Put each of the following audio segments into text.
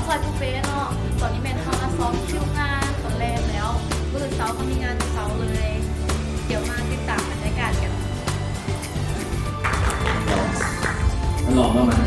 ซอยบุฟเฟ่เนาะตอนนี้แม่เขามาซ้อมคิวงานตอนแรกแล้วมื้อเช้าเขามีงานเช้าเลย เดี๋ยวมาติดตามบรรยากาศกันมันหลอกมากมั้ย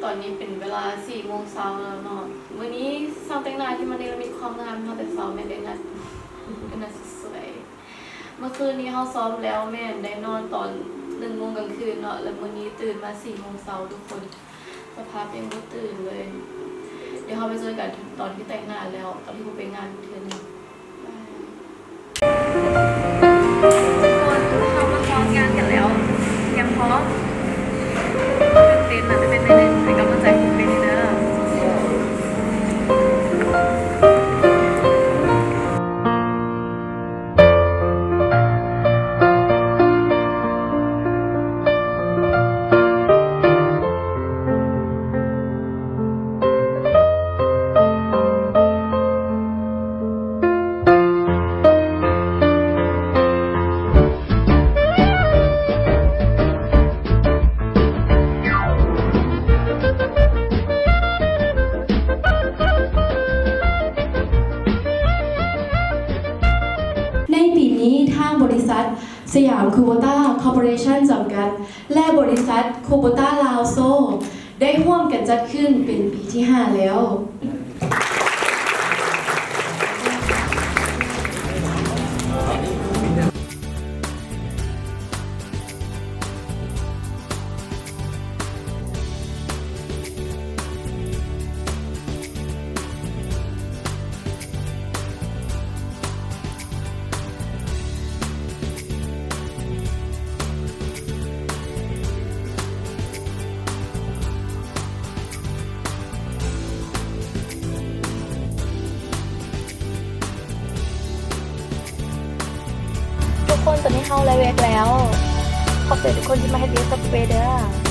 ตอนนี้เป็นเวลา4 โมงเช้าแล้วเนาะมื้อนี้สาวแต่งหน้าที่มันมีความงามเนาะแต่เช้าไม่ได้นัดเป็นนัดสวยเมื่อคืนนี้เขาซ้อมแล้วแม่ได้นอนตอน1 โมงกลางคืนเนาะแล้วมื้อนี้ตื่นมา4 โมงเช้าทุกคนสภาพยังไม่ตื่นเลยเดี๋ยวเขาไปเจอกันตอนที่แต่งหน้าแล้วตอนที่ผมไปงานเทื่อนึงทุกคนเขามาซ้อมงานกันแล้วยังพร้อมตื่นเต้นนะจะเป็นในกำลังใจของเป็นเด้อทางบริษัทสยามคูโบต้าคอร์ปอเรชั่นจำกัดและบริษัทคูโบต้าลาวโซได้ร่วมกันจัดขึ้นเป็นปีที่ 5 แล้วทุกคนตอนนี้เข้าไลฟ์เวกแล้วขอบคุณทุกคนที่มาให้เรียนกับเวเดอร์